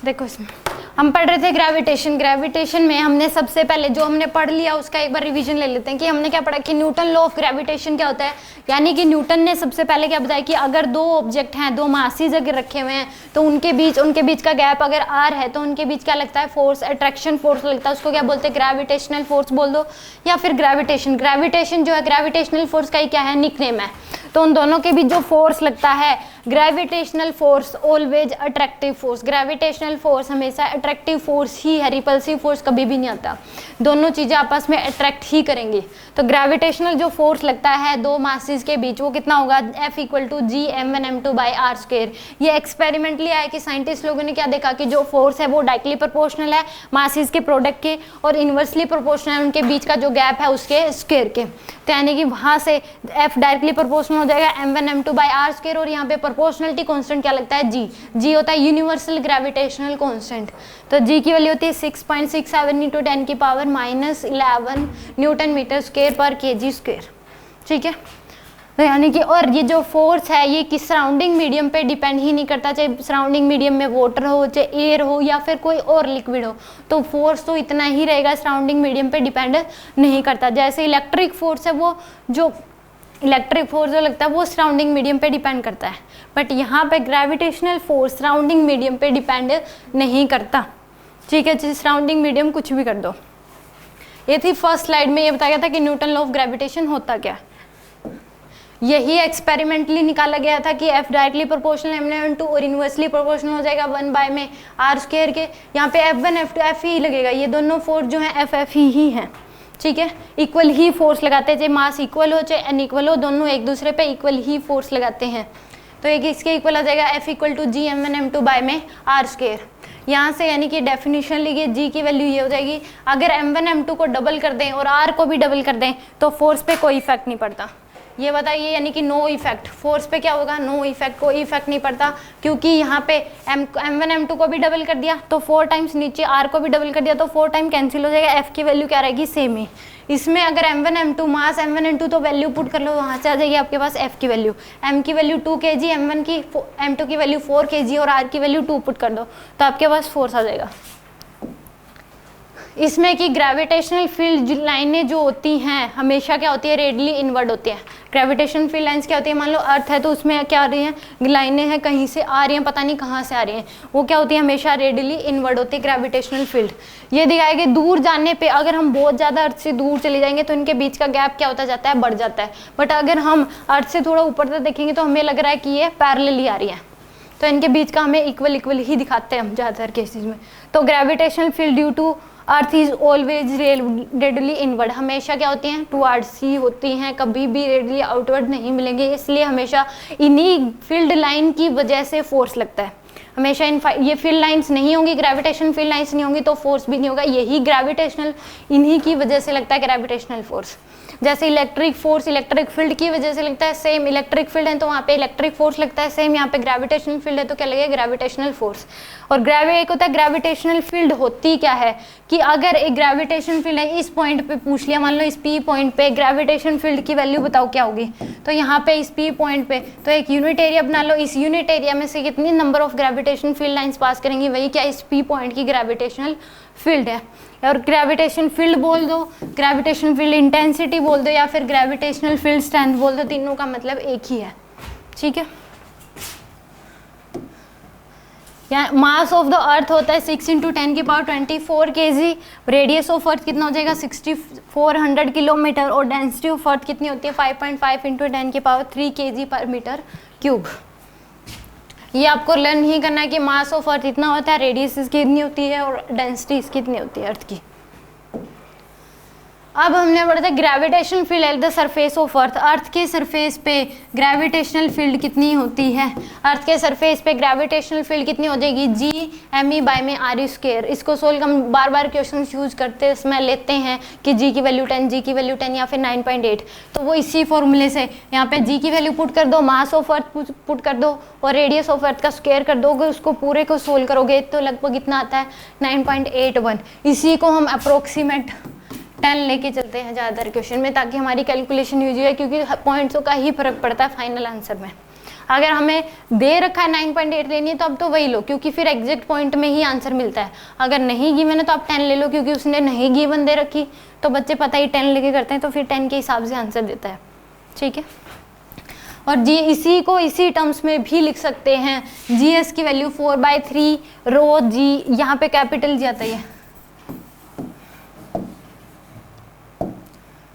देखो इसमें हम पढ़ रहे थे ग्रेविटेशन में हमने सबसे पहले जो हमने पढ़ लिया उसका एक बार रिवीजन ले लेते हैं कि हमने क्या पढ़ा कि न्यूटन लॉ ऑफ ग्रेविटेशन क्या होता है। यानी कि न्यूटन ने सबसे पहले क्या बताया कि अगर दो ऑब्जेक्ट हैं, दो मासीज अगर रखे हुए हैं तो उनके बीच का गैप अगर आर है तो उनके बीच क्या लगता है, फोर्स, अट्रैक्शन फोर्स लगता है। उसको क्या बोलते हैं, ग्रेविटेशनल फोर्स बोल दो या फिर ग्रेविटेशन जो है ग्रेविटेशनल फोर्स का ही क्या है, निकनेम है। तो उन दोनों के बीच जो फोर्स लगता है, gravitational force always attractive force, gravitational force हमेशा अट्रैक्टिव फोर्स ही है, रिपल्सिव फोर्स कभी भी नहीं आता। दोनों चीजें आपस में अट्रैक्ट ही करेंगी। तो ग्रेविटेशनल जो फोर्स लगता है दो मासेस के बीच वो कितना होगा, F = G(m1m2/r²). ये एक्सपेरिमेंटली आया कि साइंटिस्ट लोगों ने क्या देखा कि जो फोर्स है वो डायरेक्टली प्रोपोर्शनल है मासेस के प्रोडक्ट के और इनवर्सली प्रोपोर्शनल है उनके बीच का जो गैप है उसके स्क्वायर के। तो यानी कि वहां से F डायरेक्टली प्रोपोर्शनल हो जाएगा m1m2/r² और यहाँ पे प्रोपोर्शनलिटी कांस्टेंट क्या लगता है, जी होता है यूनिवर्सल ग्रेविटेशनल कांस्टेंट। तो जी की वैल्यू होती है 6.67 × 10⁻11 न्यूटन मीटर स्क्वायर पर kg²। ठीक है, तो यानी कि और ये जो फोर्स है ये किस सराउंडिंग मीडियम पे डिपेंड ही नहीं करता, चाहे सराउंडिंग मीडियम में वाटर हो, चाहे एयर हो या फिर कोई और लिक्विड हो, तो फोर्स तो इतना ही रहेगा, सराउंडिंग मीडियम पे डिपेंड नहीं करता। जैसे इलेक्ट्रिक फोर्स है वो जो इलेक्ट्रिक फोर्स जो लगता है वो सराउंडिंग मीडियम पे डिपेंड करता है, बट यहाँ पे ग्रेविटेशनल फोर्स सराउंडिंग मीडियम पे डिपेंड नहीं करता। ठीक है, सराउंडिंग मीडियम कुछ भी कर दो। ये थी फर्स्ट स्लाइड में, ये बताया गया था कि न्यूटन लॉ ऑफ ग्रेविटेशन होता क्या। यही एक्सपेरिमेंटली निकाला गया था कि F डायरेक्टली प्रोपोर्शनल m1m2 और इनवर्सली प्रोपोर्शनल हो जाएगा 1/r² के। यहाँ पे F1 F2 F ही लगेगा, ये दोनों फोर्स जो है F ही हैं। ठीक है, इक्वल ही फोर्स लगाते हैं, चाहे मास इक्वल हो चाहे अनइक्वल हो, दोनों एक दूसरे पे इक्वल ही फोर्स लगाते हैं। तो एक इसके इक्वल आ जाएगा F = G(m1m2/r²). यहाँ से यानी कि डेफिनेशन लिखिए, G की वैल्यू ये हो जाएगी, अगर m1m2 को डबल कर दें और R को भी डबल कर दें तो फोर्स पे कोई इफेक्ट नहीं पड़ता। ये बताइए, यानी कि नो इफेक्ट, फोर्स पे क्या होगा, नो इफेक्ट, कोई इफेक्ट नहीं पड़ता, क्योंकि यहाँ पे m1m2 को भी डबल कर दिया तो 4 टाइम्स, नीचे R को भी डबल कर दिया तो 4 टाइम कैंसिल हो जाएगा, F की वैल्यू क्या रहेगी, सेम ही। इसमें अगर m1m2 मास m1m2 तो वैल्यू पुट कर लो, वहाँ से आ जाएगी आपके पास F की वैल्यू, M की वैल्यू 2 kg, M2 की वैल्यू 4 kg और R की वैल्यू 2 पुट कर दो तो आपके पास फोर्स आ जाएगा। इसमें कि ग्रेविटेशनल फील्ड लाइनें जो होती हैं हमेशा क्या होती है, रेडियली इनवर्ड होती है। ग्रेविटेशनल फील्ड लाइंस क्या होती है, मान लो अर्थ है तो उसमें क्या आ रही हैं, लाइनें हैं कहीं से आ रही हैं, पता नहीं कहाँ से आ रही हैं, वो क्या होती है, हमेशा रेडियली इनवर्ड होती है ग्रेविटेशनल फील्ड। ये दिखाया कि दूर जाने पे अगर हम बहुत ज़्यादा अर्थ से दूर चले जाएंगे तो इनके बीच का गैप क्या होता जाता है, बढ़ जाता है, बट अगर हम अर्थ से थोड़ा ऊपर तक देखेंगे तो हमें लग रहा है कि ये पैरेलली आ रही है, तो इनके बीच का हमें इक्वल ही दिखाते हैं हम ज़्यादातर केसेस में। तो gravitational field due to earth is always radially inward, हमेशा क्या होती हैं, टुवर्ड्स ही होती हैं, कभी भी रेडियली आउटवर्ड नहीं मिलेंगे, इसलिए हमेशा इन्हीं फील्ड लाइन की वजह से फोर्स लगता है। हमेशा ये फील्ड लाइंस नहीं होंगी, ग्रेविटेशन फील्ड लाइंस नहीं होंगी तो फोर्स भी नहीं होगा, यही ग्रेविटेशनल, इन्हीं की वजह से लगता है ग्रेविटेशनल फोर्स। जैसे इलेक्ट्रिक फोर्स इलेक्ट्रिक फील्ड की वजह से लगता है, सेम इलेक्ट्रिक फील्ड है तो वहाँ पे इलेक्ट्रिक फोर्स लगता है, सेम यहाँ पे ग्रेविटेशनल फील्ड है तो क्या लगेगा, ग्रेविटेशनल फोर्स। और एक होता है ग्रेविटेशनल फील्ड होती क्या है कि अगर एक ग्रेविटेशन फील्ड है, इस पॉइंट पे पूछ लिया, मान लो इस P पॉइंट पे ग्रेविटेशन फील्ड की वैल्यू बताओ क्या होगी, तो यहाँ पे इस P पॉइंट पे तो एक यूनिट एरिया बना लो, इस यूनिट एरिया में से कितनी number of gravitation field lines pass करेंगी, वही क्या इस P पॉइंट की ग्रेविटेशनल फील्ड है। और ग्रेविटेशन फील्ड बोल दो, ग्रेविटेशन फील्ड इंटेंसिटी बोल दो या फिर ग्रेविटेशनल फील्ड स्ट्रेंथ बोल दो, तीनों का मतलब एक ही है। ठीक है, मास ऑफ द अर्थ होता है 6 × 10⁻24 kg, रेडियस ऑफ अर्थ कितना हो जाएगा 6400 किलोमीटर और डेंसिटी ऑफ अर्थ कितनी होती है 5.5 × 10⁻3 kg/m3। ये आपको लर्न ही करना है कि मास ऑफ अर्थ इतना होता है, रेडियस इसकी इतनी होती है और डेंसिटी इसकी इतनी होती है अर्थ की। अब हमने पढ़ा था gravitation field at the surface of earth, earth के सरफेस पे ग्रेविटेशनल फील्ड कितनी होती है, अर्थ के सरफेस पे ग्रेविटेशनल फील्ड कितनी हो जाएगी, G(m(e/r²). इसको सोल्व हम बार बार क्वेश्चन यूज करते इसमें लेते हैं कि G की वैल्यू 10, G की वैल्यू 10 या फिर 9.8, तो वो इसी फॉर्मूले से यहाँ पे G की वैल्यू पुट कर दो, मास ऑफ अर्थ पुट कर दो और रेडियस ऑफ अर्थ का स्क्वायर कर दोगे, उसको पूरे को सोल्व करोगे तो लगभग इतना आता है 9.81। इसी को हम अप्रोक्सीमेट 10 लेके चलते हैं ज़्यादातर क्वेश्चन में, ताकि हमारी कैलकुलेशन यूज हो, क्योंकि पॉइंट्सों का ही फर्क पड़ता है फाइनल आंसर में। अगर हमें दे रखा है 9.8 लेनी है तो अब तो वही लो, क्योंकि फिर एग्जैक्ट पॉइंट में ही आंसर मिलता है। अगर नहीं गिवन है तो आप 10 ले लो, क्योंकि उसने नहीं गिवन दे रखी तो बच्चे पता ही 10 लेके करते हैं, तो फिर 10 के हिसाब से आंसर देता है। ठीक है, और जी इसी को इसी टर्म्स में भी लिख सकते हैं। जीएस की वैल्यू 4/3 रो जी, यहाँ पे कैपिटल जी आता है,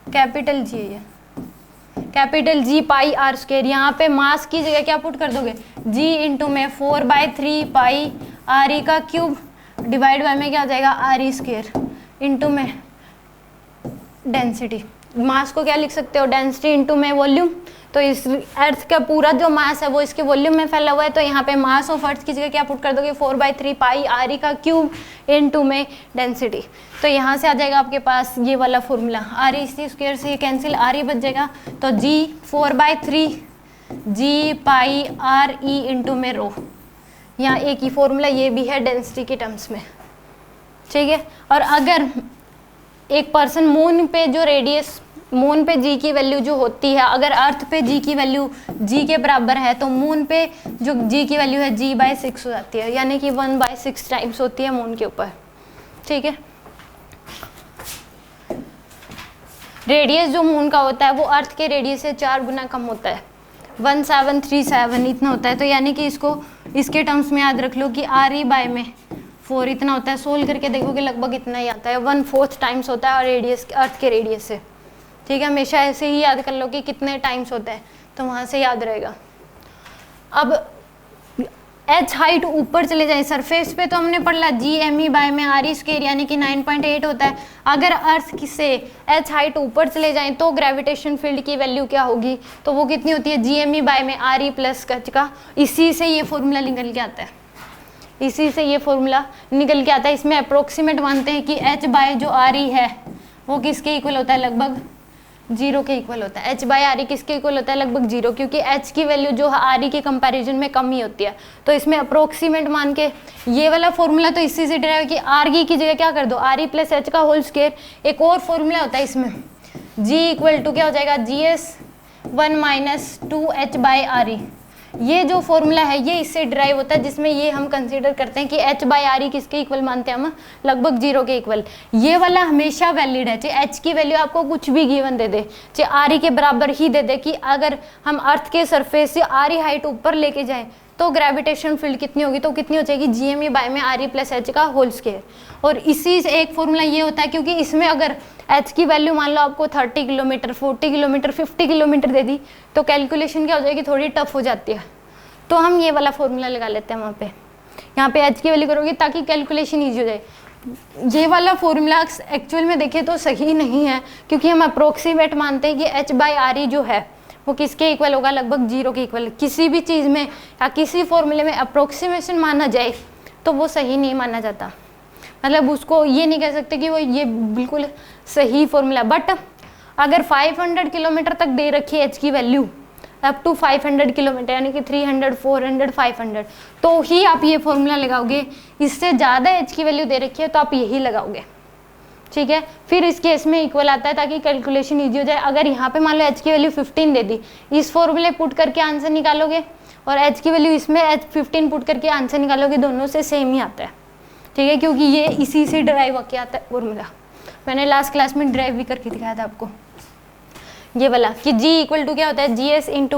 कैपिटल जी है, capital G pi R square. यहाँ पे मास की जगह क्या पुट कर दोगे, जी इंटू में 4/3 पाई आर ई का क्यूब डिवाइड बाय में क्या आ जाएगा आर ई स्क्वायर इंटू में डेंसिटी। मास को क्या लिख सकते हो, डेंसिटी इंटू में वॉल्यूम। तो इस अर्थ का पूरा जो मास है वो इसके वॉल्यूम में फैला हुआ है, तो यहाँ पे मास ऑफ अर्थ की जगह क्या पुट कर दोगे 4/3 पाई आर ई का क्यूब इनटू में डेंसिटी। तो यहाँ से आ जाएगा आपके पास ये वाला फॉर्मूला, आर ई सी स्क्वायर से कैंसिल, आर ई बच जाएगा, तो जी 4/3 जी पाई आर ई इंटू में रो। यहाँ एक ही फॉर्मूला ये भी है डेंसिटी के टर्म्स में। ठीक है, और अगर एक पर्सन मून पे जो रेडियस, मून पे जी की वैल्यू जो होती है, अगर अर्थ पे जी की वैल्यू जी के बराबर है तो मून पे जो जी की वैल्यू है g/6 हो जाती है, यानी कि 1/6 टाइम्स होती है मून के ऊपर। ठीक है, रेडियस जो मून का होता है वो अर्थ के रेडियस से 4 गुना कम होता है, 1737 इतना होता है। तो यानी कि इसको इसके टर्म्स में याद रख लो कि आर ई बाय में 4 इतना होता है। सोल्व करके देखोगे लगभग इतना ही आता है, 1/4 टाइम्स होता है और रेडियस अर्थ के रेडियस से। ठीक है, हमेशा ऐसे ही याद कर लो कि कितने टाइम्स होता है, तो वहाँ से याद रहेगा। अब एच हाइट ऊपर चले जाए सरफेस पे, तो हमने पढ़ ला जी एम ई बाय में आर ई स्क्वायर यानी कि 9.8 होता है। अगर अर्थ से एच हाइट ऊपर चले जाएं तो ग्रेविटेशन फील्ड की वैल्यू क्या होगी, तो वो कितनी होती है जी एम ई बाय में आर ई प्लस एच का। इसी से ये फॉर्मूला निकल के आता है, इसी से ये फॉर्मूला निकल के आता है। इसमें अप्रोक्सीमेट मानते हैं कि एच बाय जो आर ई है वो किसके इक्वल होता है, लगभग 0 के इक्वल होता है। एच बाय आर ई किसके इक्वल होता है, लगभग 0, क्योंकि एच की वैल्यू जो आर ई के कंपैरिजन में कम ही होती है। तो इसमें अप्रोक्सीमेट मान के ये वाला फॉर्मूला तो इसी से डिराइव कि आर ई की जगह क्या कर दो आर ई प्लस एच का होल स्क्वायर। एक और फॉर्मूला होता है इसमें, जी इक्वल टू क्या हो जाएगा GS1 - 2H बाय आर ई। ये जो फॉर्मूला है ये इससे ड्राइव होता है, जिसमें ये हम कंसीडर करते हैं कि एच बाय आर ई किसके इक्वल मानते हैं हम, लगभग 0 के इक्वल। ये वाला हमेशा वैलिड है, चाहे एच की वैल्यू आपको कुछ भी गिवन दे दे, चाहे आर ई के बराबर ही दे दे, कि अगर हम अर्थ के सरफेस से आर ई हाइट ऊपर लेके जाएं तो ग्रेविटेशन फील्ड कितनी होगी, तो कितनी हो जाएगी जी एम ई बाय में आर ई प्लस एच का होल स्क्वायर। और इसी से एक फॉर्मूला ये होता है, क्योंकि इसमें अगर एच की वैल्यू मान लो आपको 30 किलोमीटर, 40 किलोमीटर, 50 किलोमीटर दे दी तो कैलकुलेशन क्या हो जाएगी, थोड़ी टफ हो जाती है। तो हम ये वाला फॉर्मूला लगा लेते हैं वहाँ पे, यहाँ पे एच की वैल्यू करोगे ताकि कैलकुलेशन ईजी हो जाए। ये वाला फॉर्मूला एक्चुअल में देखें तो सही नहीं है, क्योंकि हम अप्रोक्सीमेट मानते हैं कि एच बाय आर ई जो है वो किसके इक्वल होगा, लगभग 0 के इक्वल। किसी भी चीज़ में या किसी फॉर्मूले में अप्रोक्सीमेशन माना जाए तो वो सही नहीं माना जाता, मतलब उसको ये नहीं कह सकते कि वो ये बिल्कुल सही फॉर्मूला। बट अगर 500 किलोमीटर तक दे रखी है एच की वैल्यू, अप टू 500 किलोमीटर यानी कि 300, 400, 500, तो ही आप ये फॉर्मूला लगाओगे। इससे ज़्यादा एच की वैल्यू दे रखी है तो आप यही लगाओगे। ठीक है, फिर इस केस में इक्वल आता है ताकि कैलकुलेशन ईजी हो जाए। अगर यहाँ पे मान लो एच की वैल्यू 15 दे दी, इस फॉर्मूले पुट करके आंसर निकालोगे, और एच की वैल्यू इसमें एच 15 पुट करके आंसर निकालोगे, दोनों से सेम ही आता है। ठीक है, क्योंकि ये इसी से ड्राइव होके आता है फॉर्मूला। मैंने लास्ट क्लास में ड्राइव भी करके दिखाया था आपको ये वाला, कि G इक्वल टू क्या होता है GS1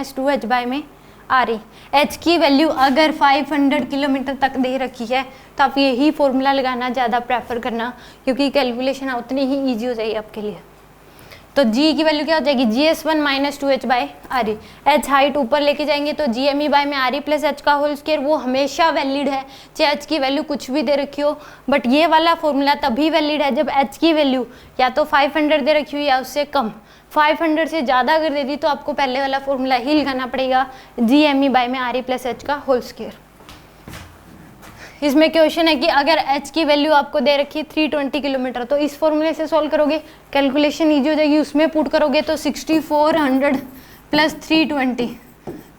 - 2H बाय में आर ई। एच की वैल्यू अगर 500 किलोमीटर तक दे रखी है तो आप यही फॉर्मूला लगाना ज़्यादा प्रेफर करना, क्योंकि कैलकुलेशन उतनी ही ईजी हो जाएगी आपके लिए। तो G की वैल्यू क्या हो जाएगी GS1 - 2H by R E. H height ऊपर लेके जाएंगे तो GME बाय में आर ई प्लस एच का होल स्क्वायर, वो हमेशा वैलिड है, चाहे एच की वैल्यू कुछ भी दे रखी हो। बट ये वाला फॉर्मूला तभी वैलिड है जब एच की वैल्यू या तो 500 दे रखी हुई या उससे कम। 500 से ज़्यादा अगर दे दी तो आपको पहले वाला फॉर्मूला ही लगाना पड़ेगा, GME बाय में आर ई प्लस एच का होल स्क्वायर। इसमें क्वेश्चन है कि अगर h की वैल्यू आपको दे रखी है 320 किलोमीटर, तो इस फॉर्मूले से सॉल्व करोगे, कैलकुलेशन ईजी हो जाएगी। उसमें पुट करोगे तो 6400 प्लस 320,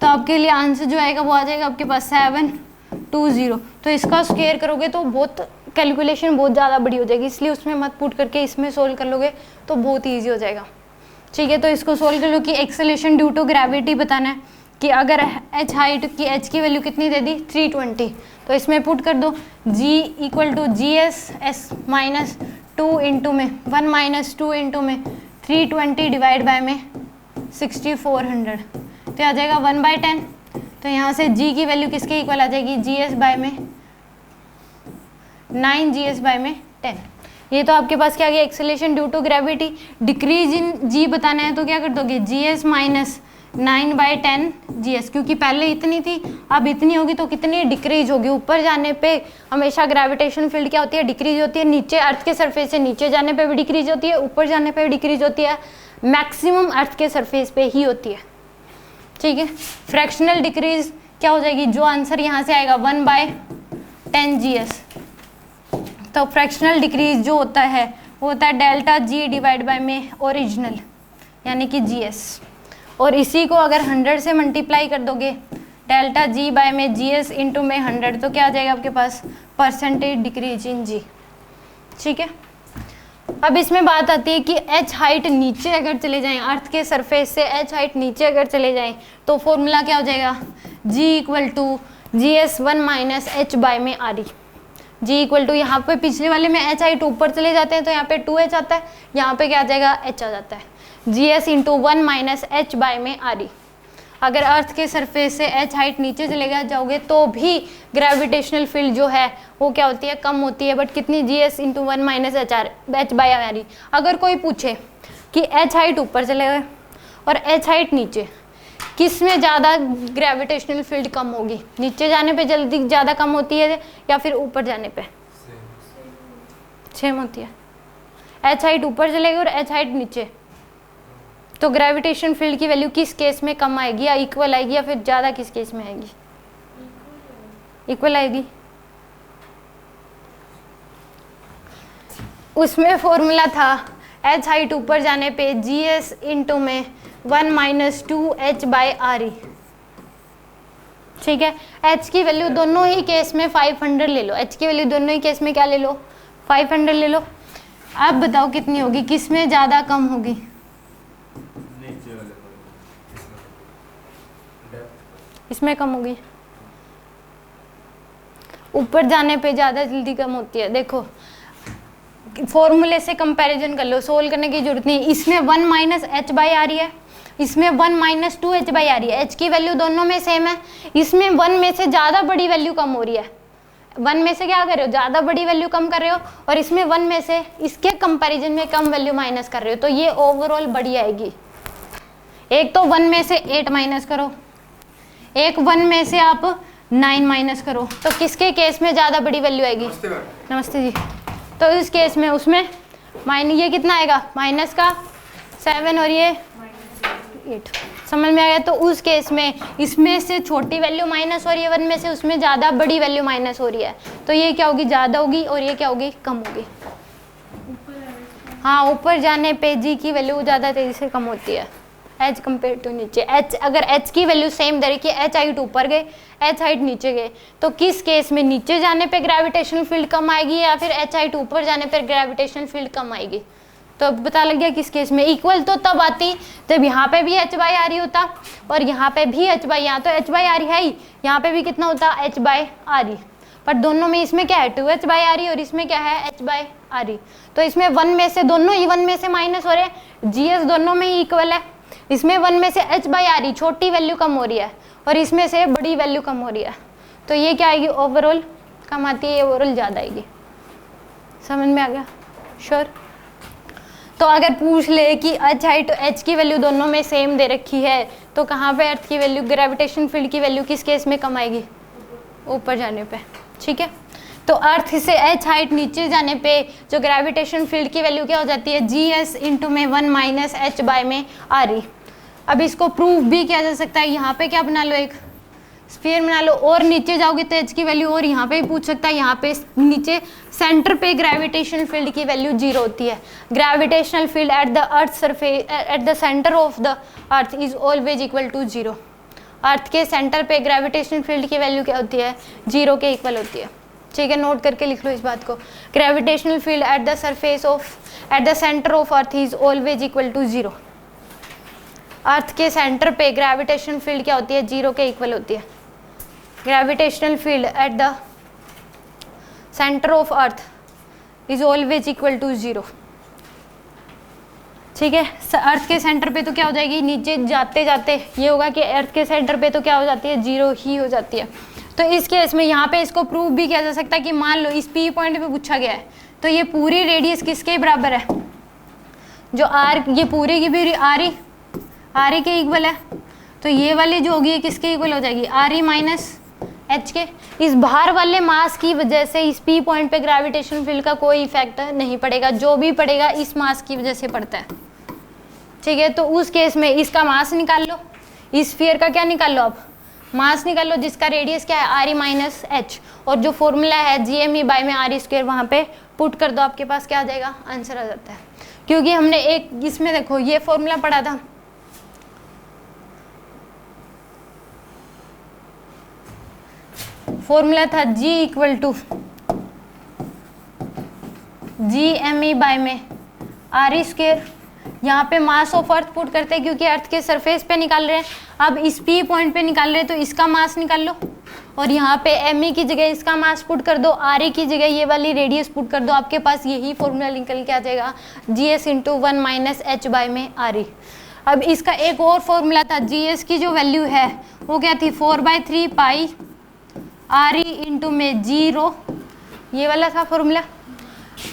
तो आपके लिए आंसर जो आएगा वो आ जाएगा आपके पास 720। तो इसका स्क्वायर करोगे तो बहुत कैलकुलेशन बहुत ज़्यादा बड़ी हो जाएगी, इसलिए उसमें मत पुट करके इसमें सोल्व कर लोगे तो बहुत ईजी हो जाएगा। ठीक है, तो इसको सोल्व कर लो कि एक्सेलरेशन ड्यू टू ग्रेविटी बताना है, कि अगर h हाइट की h की वैल्यू कितनी दे दी 320, तो इसमें पुट कर दो g equal to ji S S minus 2 into में 1 माइनस 2 इंटू में 320 डिवाइड बाय में 6400, तो आ जाएगा 1/10। तो यहाँ से g की वैल्यू किसके इक्वल आ जाएगी, जी एस बाय में 9 जी एस बाय में 10। ये तो आपके पास क्या आ गया, acceleration due to gravity. Decrease in g बताना है तो क्या कर दोगे, G S minus 9/10 G S, क्योंकि पहले इतनी थी अब इतनी होगी तो कितनी डिक्रीज होगी। ऊपर जाने पे हमेशा ग्रेविटेशन फील्ड क्या होती है, डिक्रीज होती है। नीचे अर्थ के सरफेस से नीचे जाने पे भी डिक्रीज होती है, ऊपर जाने पे भी डिक्रीज होती है, मैक्सिमम अर्थ के सरफेस पे ही होती है। ठीक है, फ्रैक्शनल डिक्रीज क्या हो जाएगी, जो आंसर यहाँ से आएगा 1/10 जी एस। तो फ्रैक्शनल डिक्रीज जो होता है वो होता है डेल्टा जी डिवाइड बाय में ओरिजिनल यानी कि जी एस, और इसी को अगर 100 से मल्टीप्लाई कर दोगे डेल्टा जी बाय में जी एस इंटू में 100, तो क्या आ जाएगा आपके पास, परसेंटेज डिक्रीज इन जी। ठीक है, अब इसमें बात आती है कि h हाइट नीचे अगर चले जाएं, अर्थ के सरफेस से h हाइट नीचे अगर चले जाएं तो फॉर्मूला क्या हो जाएगा, g equal to ji s 1 minus H by में R E. G equal to, यहाँ पे पिछले वाले में h हाइट ऊपर चले जाते हैं तो यहाँ पे 2h आता है, यहाँ पे क्या आ जाएगा, h आ जाता है, G S into 1 minus H by में आर ई। अगर अर्थ के सरफेस से h हाइट नीचे चले जाओगे तो भी ग्रेविटेशनल फील्ड जो है वो क्या होती है, कम होती है, बट कितनी, G S into 1 minus H by R E. अगर कोई पूछे कि h हाइट ऊपर चले गए और h हाइट नीचे, किस में ज़्यादा ग्रेविटेशनल फील्ड कम होगी, नीचे जाने पे जल्दी ज़्यादा कम होती है या फिर ऊपर जाने पे सेम होती है। h हाइट ऊपर चलेगी और h हाइट नीचे, तो ग्रेविटेशन फील्ड की वैल्यू किस केस में कम आएगी, या इक्वल आएगी, या फिर ज़्यादा किस केस में आएगी, इक्वल आएगी। उसमें फॉर्मूला था h हाइट ऊपर जाने पे जी एस इंटू में 1 minus 2h by R E. ठीक है, h की वैल्यू दोनों ही केस में 500 ले लो, h की वैल्यू दोनों ही केस में क्या ले लो, 500 ले लो। अब बताओ कितनी होगी, किस में ज़्यादा कम होगी, इसमें कम होगी, ऊपर जाने पे ज़्यादा जल्दी कम होती है। देखो फॉर्मूले से कंपैरिजन कर लो, सोल्व करने की जरूरत नहीं। इसमें 1 माइनस एच बाई आ रही है, इसमें 1 माइनस 2h बाई आ रही है, h की वैल्यू दोनों में सेम है। इसमें 1 में से ज़्यादा बड़ी वैल्यू कम हो रही है, 1 में से क्या कर रहे हो, ज़्यादा बड़ी वैल्यू कम कर रहे हो, और इसमें 1 में से इसके कंपैरिजन में कम वैल्यू माइनस कर रहे हो, तो ये ओवरऑल बड़ी आएगी। एक तो 1 में से 8 माइनस करो, एक 1 में से आप 9 माइनस करो, तो किसके केस में ज़्यादा बड़ी वैल्यू आएगी। नमस्ते जी। तो इस केस में उसमें ये कितना आएगा, माइनस का 7 और ये 8, समझ में आ गया। तो उस केस में इसमें से छोटी वैल्यू माइनस हो रही है 1 में से, उसमें ज़्यादा बड़ी वैल्यू माइनस हो रही है, तो ये क्या होगी, ज़्यादा होगी, और ये क्या होगी, कम होगी। हाँ, ऊपर जाने पे जी की वैल्यू ज़्यादा तेज़ी से कम होती है एच कम्पेयर टू नीचे। एच, अगर एच की वैल्यू सेम दे रखी है, एच हाइट ऊपर गए, एच हाइट नीचे गए, तो किस केस में नीचे जाने पे ग्रेविटेशनल फील्ड कम आएगी, या फिर एच हाइट ऊपर जाने पर ग्रेविटेशनल फील्ड कम आएगी। तो अब पता लग गया किस केस में। इक्वल तो तब आती जब यहाँ पे भी एच बाई आ रही होता और यहाँ पे भी एच बाई, यहाँ तो एच बाई आ रही है ही, यहाँ पे भी कितना होता, एच बाई आ रही, पर दोनों में इसमें क्या है 2h बाई आ रही, और इसमें क्या है h बाई आ रही। तो इसमें 1 में से दोनों ही 1 में से माइनस हो रहे हैं, जीएस दोनों में ही इक्वल है। इसमें 1 में से h बाई आ रही, छोटी वैल्यू कम हो रही है, और इसमें से बड़ी वैल्यू कम हो रही है, तो ये क्या आएगी, ओवरऑल कम आती है, ओवरऑल ज़्यादा आएगी। समझ में आ गया, श्योर। तो अगर पूछ ले कि h हाइट h की वैल्यू दोनों में सेम दे रखी है, तो कहाँ पे अर्थ की वैल्यू, ग्रेविटेशन फील्ड की वैल्यू किस केस में कम आएगी, ऊपर जाने पे। ठीक है, तो अर्थ से h हाइट नीचे जाने पे जो ग्रेविटेशन फील्ड की वैल्यू क्या हो जाती है, जी एस इंटू में 1 माइनस एच बाय में आ रही। अब इसको प्रूफ भी किया जा सकता है, यहाँ पे क्या बना लो, एक स्फीयर बना लो, और नीचे जाओगे तो h की वैल्यू, और यहाँ पे भी पूछ सकता है, यहाँ पे नीचे सेंटर पे ग्रेविटेशनल फील्ड की वैल्यू 0 होती है। Gravitational field at the earth surface, at the centre of the earth is always equal to 0। Earth के सेंटर पे ग्रेविटेशनल फील्ड की वैल्यू क्या होती है, 0 के इक्वल होती है। ठीक है, नोट करके लिख लो इस बात को। Gravitational field at the surface of, at the centre of earth is always equal to 0। Earth के सेंटर पे ग्रेविटेशन फील्ड क्या होती है, 0 के इक्वल होती है। Gravitational field at the centre of earth is always equal to 0। ठीक है, अर्थ के सेंटर पे तो क्या हो जाएगी, नीचे जाते जाते ये होगा कि अर्थ के सेंटर पे तो क्या हो जाती है, 0 ही हो जाती है। तो इस केस में यहाँ पे इसको प्रूव भी किया जा सकता है कि मान लो इस P पॉइंट पे पूछा गया है तो ये पूरी रेडियस किसके बराबर है, जो आर, ये पूरी की पूरी आर ई के इक्वल है। तो ये वाली जो होगी किसके इक्वल हो जाएगी, आर ई माइनस एच के। इस बाहर वाले मास की वजह से इस P पॉइंट पे ग्रेविटेशन फील्ड का कोई इफेक्ट नहीं पड़ेगा, जो भी पड़ेगा इस मास की वजह से पड़ता है। ठीक है, तो उस केस में इसका मास निकाल लो, इस स्फीयर का क्या निकाल लो, अब मास निकाल लो, जिसका रेडियस क्या है, आर ई माइनस एच, और जो फॉर्मूला है GME बाय में आर ई स्क्वायर वहाँ पे पुट कर दो, आपके पास क्या आ जाएगा, आंसर आ जाता है। क्योंकि हमने एक इसमें देखो ये फॉर्मूला पढ़ा था, फॉर्मूला था G equal to GME by में आर ई स्क्वायर। यहाँ पे मास ऑफ अर्थ पुट करते हैं क्योंकि अर्थ के सरफेस पे निकाल रहे हैं। अब इस P पॉइंट पे निकाल रहे हैं तो इसका मास निकाल लो, और यहाँ पे ME की जगह इसका मास पुट कर दो, RE की जगह ये वाली रेडियस पुट कर दो, आपके पास यही फॉर्मूला निकल के आ जाएगा, GS into 1 minus H by में RE। अब इसका एक और फॉर्मूला था, GS की जो वैल्यू है वो क्या थी, 4/3 पाई RE इंटू में जी रो, ये वाला था फॉर्मूला।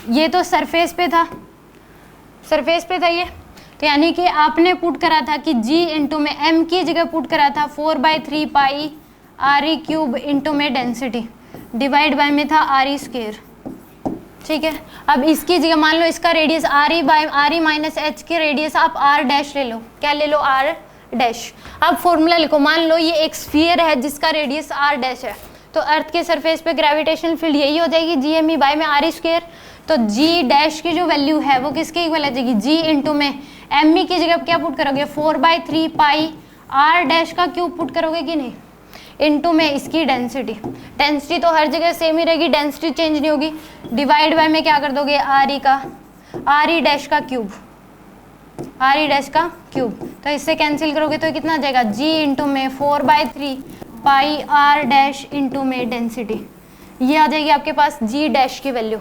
ये तो सरफेस पे था, सरफेस पे था ये, तो यानी कि आपने पुट करा था कि G इंटू में M की जगह पुट करा था 4/3 पाई RE क्यूब इंटू में डेंसिटी, डिवाइड बाय में था RE स्क्वायर। ठीक है, अब इसकी जगह मान लो इसका रेडियस RE माइनस एच के रेडियस आप R डैश ले लो, क्या ले लो, R डैश। अब फॉर्मूला लिखो, मान लो ये एक स्फीयर है जिसका रेडियस R डैश है, तो अर्थ के सरफेस पे ग्रेविटेशनल फील्ड यही हो जाएगी, GME बाय में RE स्क्वायर। तो G डैश की जो वैल्यू है वो किसके इक्वल आ जाएगी, G इंटू में ME की जगह क्या पुट करोगे, 4/3 पाई R डैश का क्यूब पुट करोगे कि नहीं, इंटू में इसकी डेंसिटी। डेंसिटी तो हर जगह सेम ही रहेगी, डेंसिटी चेंज नहीं होगी, डिवाइड बाय में क्या कर दोगे, RE डैश का क्यूब, RE डैश का क्यूब। तो इससे कैंसिल करोगे तो कितना आ जाएगा, G इंटू में 4/3 पाई R डैश इंटू में डेंसिटी। ये आ जाएगी आपके पास G डैश की वैल्यू,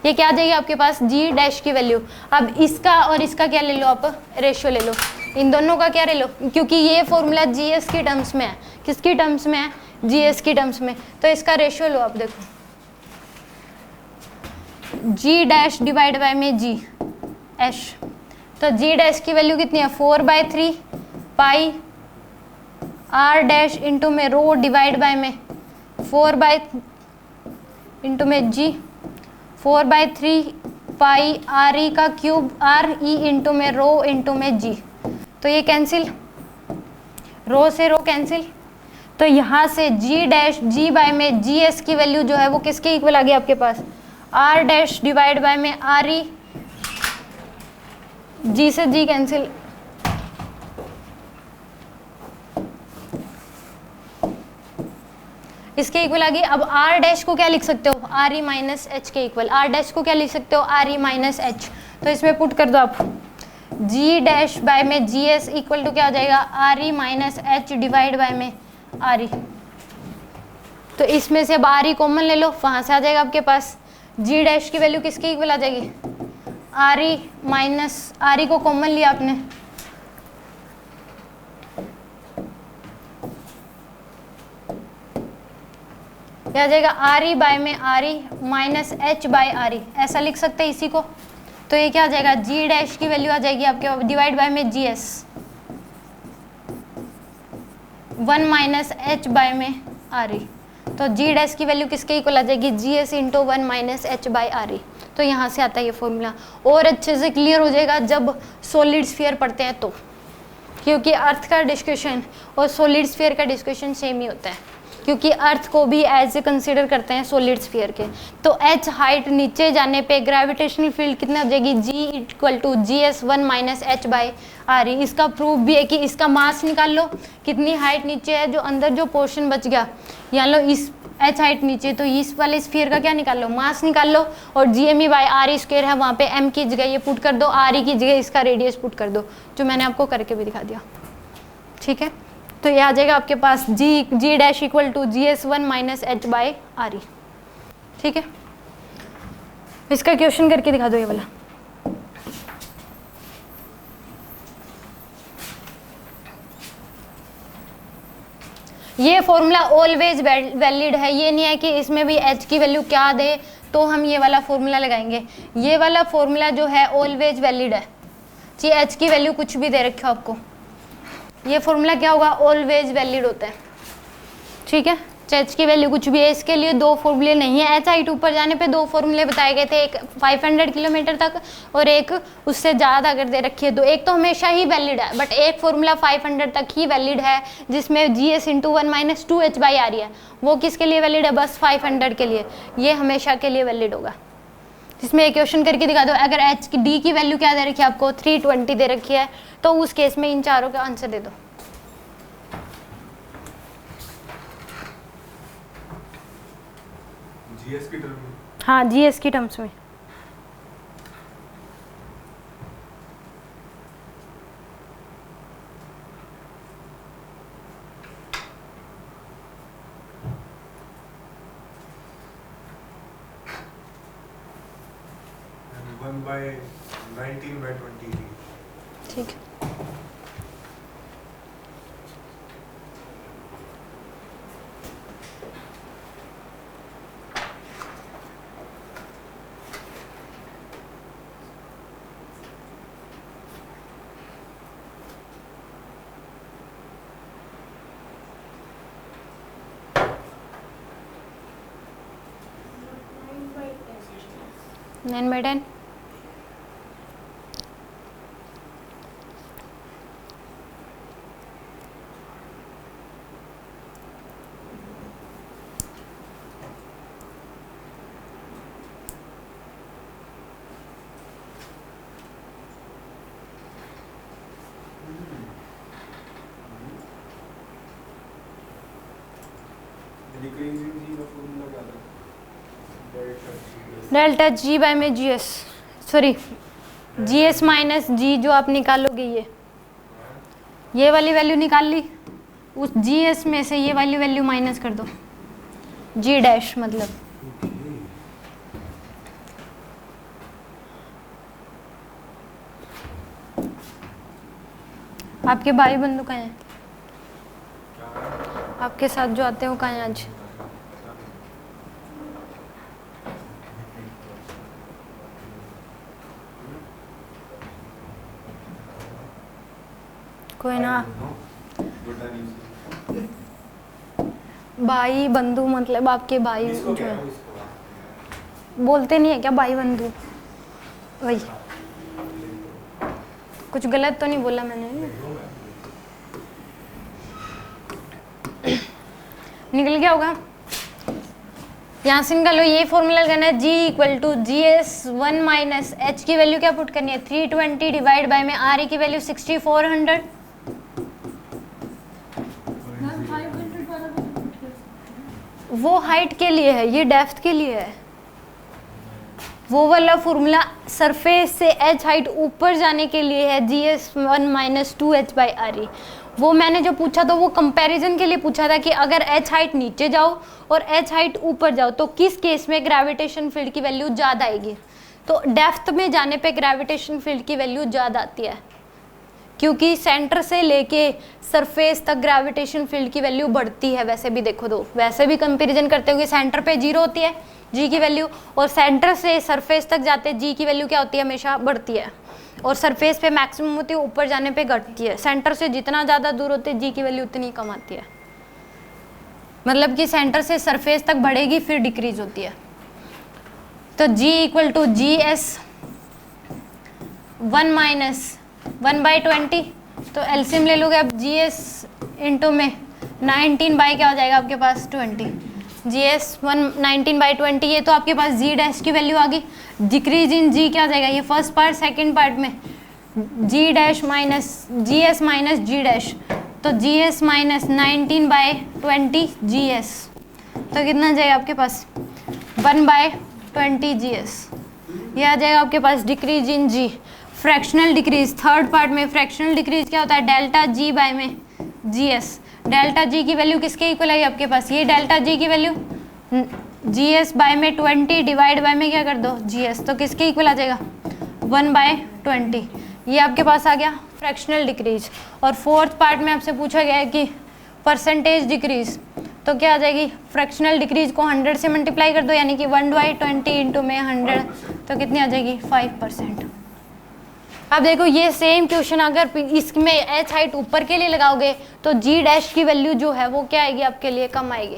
ये क्या आ जाएगी आपके पास, G डैश की वैल्यू। अब इसका और इसका क्या ले लो, आप रेशियो ले लो, इन दोनों का क्या ले लो, क्योंकि ये फॉर्मूला GS की टर्म्स में है, किसकी टर्म्स में है, GS की टर्म्स में, तो इसका रेशियो लो। आप देखो G डैश डिवाइड बाय में G एश, तो G डैश की वैल्यू कितनी है, 4/3 पाई R डैश इंटू में रो डिवाइड बाय में 4 इंटू में G 4/3 पाई RE का क्यूब RE इंटू में रो इंटू में G। तो ये कैंसिल, रो से रो कैंसिल, तो यहाँ से G डैश G बाय में GS की वैल्यू जो है वो किसके इक्वल आ गई आपके पास, R डैश डिवाइड बाय में RE, G से G कैंसिल, इसके इक्वल आ गई। अब R डैश को क्या लिख सकते हो, RE माइनस एच के इक्वल, R डैश को क्या लिख सकते हो, RE माइनस एच। तो इसमें पुट कर दो आप, G डैश बाय में GS इक्वल टू क्या हो जाएगा, RE minus H divide by में RE। तो इसमें से अब RE कॉमन ले लो, वहाँ से आ जाएगा आपके पास G डैश की वैल्यू किसके इक्वल आ जाएगी, RE माइनस, RE को कॉमन लिया आपने, आ जाएगा RE बाय में RE minus H by RE, ऐसा लिख सकते हैं इसी को। तो ये क्या आ जाएगा, G डैश की वैल्यू आ जाएगी आपके डिवाइड बाय में GS 1 माइनस एच बाय में RE। तो G डैश की वैल्यू किसके इक्वल आ जाएगी, GS into 1 minus H by RE। तो यहाँ से आता है ये फॉर्मूला, और अच्छे से क्लियर हो जाएगा जब सॉलिड स्फीयर पढ़ते हैं तो, क्योंकि अर्थ का डिस्कशन और सॉलिड स्फीयर का डिस्कशन सेम ही होता है। क्योंकि अर्थ को भी एज ए कंसिडर करते हैं सॉलिड स्फीयर के। तो h हाइट नीचे जाने पे ग्रेविटेशनल फील्ड कितना हो जाएगी, G equal to GS1 minus H by R. इसका प्रूफ भी है कि इसका मास निकाल लो, कितनी हाइट नीचे है, जो अंदर जो पोर्शन बच गया, यहाँ लो इस h हाइट नीचे, तो इस वाले स्फीयर का क्या निकाल लो, मास निकाल लो। और GME बाई आर स्क्वायर है, वहाँ पे m की जगह ये पुट कर दो, r की जगह इसका रेडियस पुट कर दो, जो मैंने आपको करके भी दिखा दिया। ठीक है, तो ये आ जाएगा आपके पास g dash equal to GS1 minus H by R E. ठीक है, इसका क्वेश्चन करके दिखा दो ये वाला। ये फॉर्मूला ऑलवेज वैलिड है, ये नहीं है कि इसमें भी h की वैल्यू क्या दे तो हम ये वाला फॉर्मूला लगाएंगे। ये वाला फॉर्मूला जो है ऑलवेज वैलिड है, चाहे h की वैल्यू कुछ भी दे रखे हो आपको, ये फॉर्मूला क्या होगा, ऑलवेज वैलिड होता है। ठीक है, चाहे h की वैल्यू कुछ भी है। इसके लिए दो फॉर्मूले नहीं है, h हाइट ऊपर जाने पे दो फॉर्मूले बताए गए थे, एक 500 किलोमीटर तक और एक उससे ज़्यादा अगर दे रखी है तो एक तो हमेशा ही वैलिड है, बट एक फॉर्मूला 500 तक ही वैलिड है जिसमें GS into 1 minus 2h by R है। वो किसके लिए वैलिड है, बस 500 के लिए, ये हमेशा के लिए वैलिड होगा। जिसमें एक क्वेश्चन करके दिखा दो, अगर h की d की वैल्यू क्या दे रखी है आपको, 320 दे रखी है, तो उस केस में इन चारों का आंसर दे दो। जीएस की टर्म में, हाँ जीएस की टर्म्स में। One by 19 by 20। ठीक है, नाइन बाई 10। डिक्रीजिंग जी का फॉर्मूला क्या था, डेल्टा जी बाय में GS, sorry GS minus G जो आप निकालोगे, ये वाली वैल्यू निकाल ली, उस GS में से ये वाली वैल्यू माइनस कर दो, G डैश मतलब। आपके भाई बंधु कहाँ हैं, आपके साथ जो आते हैं वो कहाँ हैं आज? कोई ना, भाई बंधु मतलब आपके भाई जो है, बोलते नहीं है क्या भाई बंधु, वही। कुछ गलत तो नहीं बोला मैंने? निकल गया होगा यहाँ से, निकालो। ये फॉर्मूला लगाना है, G equal to GS1 minus H की वैल्यू क्या पुट करनी है, 320 डिवाइड बाय में R की वैल्यू 6400। वो हाइट के लिए है, ये डेप्थ के लिए है। वो वाला फॉर्मूला सरफेस से h हाइट ऊपर जाने के लिए है, GS1 minus 2h by are. वो मैंने जो पूछा था वो कंपैरिजन के लिए पूछा था कि अगर h हाइट नीचे जाओ और h हाइट ऊपर जाओ तो किस केस में ग्रेविटेशन फील्ड की वैल्यू ज़्यादा आएगी। तो डेप्थ में जाने पे ग्रेविटेशन फील्ड की वैल्यू ज़्यादा आती है, क्योंकि सेंटर से लेके सरफेस तक ग्रेविटेशन फील्ड की वैल्यू बढ़ती है। वैसे भी देखो दो, वैसे भी कंपैरिजन करते हो कि सेंटर पे 0 होती है G की वैल्यू, और सेंटर से सरफेस तक जाते G की वैल्यू क्या होती है, हमेशा बढ़ती है, और सरफेस पे मैक्सिमम होती है, ऊपर जाने पे घटती है। सेंटर से जितना ज़्यादा दूर होते G की वैल्यू उतनी कम आती है। मतलब कि सेंटर से सरफेस तक बढ़ेगी फिर डिक्रीज होती है। तो G equal to GS1 minus 1/20, तो एलसीएम ले लोगे अब GS इंटू में 19 बाई क्या हो जाएगा आपके पास 20, GS 19/20, ये तो आपके पास G डैश की वैल्यू आ गई। डिक्रीज इन G क्या हो जाएगा, ये फर्स्ट पार्ट, सेकंड पार्ट में G dash minus GS minus G dash, तो GS माइनस 19/20 GS, तो कितना जाएगा आपके पास 1/20 GS, ये आ जाएगा आपके पास decrease in G। Fractional decrease third part में, फ्रैक्शनल डिक्रीज क्या होता है, डेल्टा G बाय में GS, डेल्टा G की वैल्यू किसके इक्वल आई आपके पास, ये डेल्टा G की वैल्यू GS बाय में 20 डिवाइड बाय में क्या कर दो GS, तो किसके इक्वल आ जाएगा 1/20, ये आपके पास आ गया फ्रैक्शनल डिक्रीज। और फोर्थ पार्ट में आपसे पूछा गया है कि परसेंटेज डिक्रीज, तो क्या आ जाएगी, फ्रैक्शनल डिक्रीज को 100 से मल्टीप्लाई कर दो, यानी कि 1/20 इंटू में 100, तो कितनी आ जाएगी 5%। अब देखो ये सेम क्वेश्चन अगर इसमें एच हाइट ऊपर के लिए लगाओगे तो G डैश की वैल्यू जो है वो क्या आएगी आपके लिए, कम आएगी।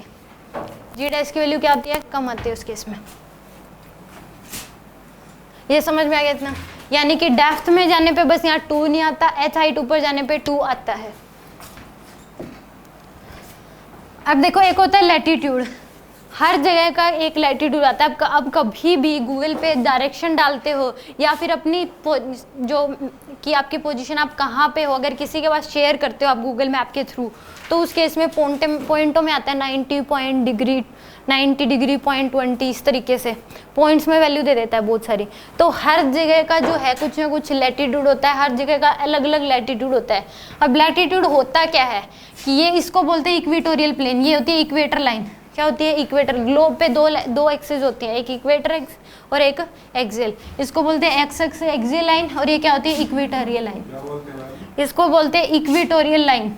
G डैश की वैल्यू क्या आती है, कम आती है उस केस में। ये समझ में आ गया इतना, यानी कि डेप्थ में जाने पे बस यहाँ 2 नहीं आता, एच हाइट ऊपर जाने पे 2 आता है। अब देखो एक होता है लैटिट्यूड, हर जगह का एक लैटिट्यूड आता है। अब कभी भी गूगल पे डायरेक्शन डालते हो या फिर अपनी जो कि आपकी पोजीशन आप कहाँ पे हो, अगर किसी के पास शेयर करते हो आप गूगल मैप के थ्रू, तो उस केस में पॉइंटों में आता है 90 डिग्री 0.20, इस तरीके से पॉइंट्स में वैल्यू दे देता है बहुत सारी। तो हर जगह का जो है कुछ ना कुछ लैटिट्यूड होता है, हर जगह का अलग अलग लैटिट्यूड होता है। अब लैटिट्यूड होता क्या है कि ये इसको बोलते हैं इक्वेटोरियल प्लेन, ये होती है इक्वेटर लाइन। क्या होती है इक्वेटर, ग्लोब पे दो एक्सिस होती हैं, एक इक्वेटर एक्स और एक एक्सियल, इसको बोलते हैं एक्स एक्स एक्सियल लाइन, और ये क्या होती है इक्वेटोरियल लाइन, इसको बोलते हैं इक्वेटोरियल लाइन।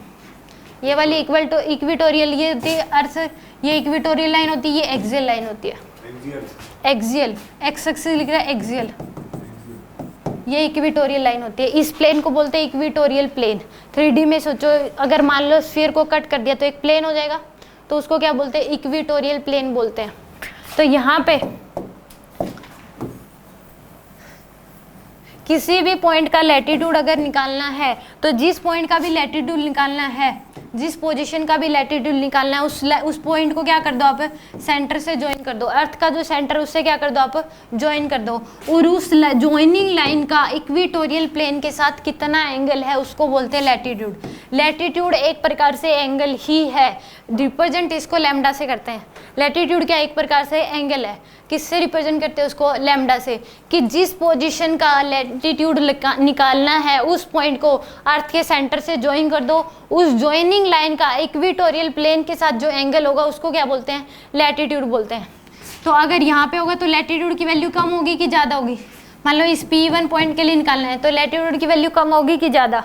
ये वाली इक्वेटोरियल ये होती है अर्थ, ये इक्वेटोरियल लाइन होती है, ये एक्सियल लाइन होती है, एक्सियल, एक्स एक्सिस लिख रहा है एक्सियल, ये इक्वेटोरियल लाइन होती है। इस प्लेन को बोलते हैं इक्वेटोरियल प्लेन। 3D में सोचो, अगर मान लो स्फीयर को कट कर दिया तो एक प्लेन हो जाएगा, तो उसको क्या बोलते हैं इक्वेटोरियल प्लेन बोलते हैं। तो यहाँ पे किसी भी पॉइंट का लैटिट्यूड अगर निकालना है तो जिस पॉइंट का भी लैटिट्यूड निकालना है, जिस पोजीशन का भी लैटिट्यूड निकालना है, उस पॉइंट को क्या कर दो आप सेंटर से ज्वाइन कर दो, अर्थ का जो सेंटर उससे क्या कर दो आप ज्वाइन कर दो, और उस ज्वाइनिंग लाइन का इक्वेटोरियल प्लेन के साथ कितना एंगल है उसको बोलते हैं लैटिट्यूड। लैटिट्यूड एक प्रकार से एंगल ही है, रिप्रेजेंट इसको लैम्डा से करते हैं। लैटिट्यूड क्या एक प्रकार से एंगल है, किससे रिप्रेजेंट करते हैं उसको, लैम्डा से, कि जिस पोजीशन का लैटिट्यूड निकालना है उस पॉइंट को अर्थ के सेंटर से ज्वाइन कर दो, उस ज्वाइनिंग लाइन का इक्वेटोरियल प्लेन के साथ जो एंगल होगा उसको क्या बोलते हैं लैटिट्यूड बोलते हैं। तो अगर यहाँ पे होगा तो लैटिट्यूड की वैल्यू कम होगी कि ज़्यादा होगी, मान लो इस P1 पॉइंट के लिए निकालना है तो लैटिट्यूड की वैल्यू कम होगी कि ज़्यादा,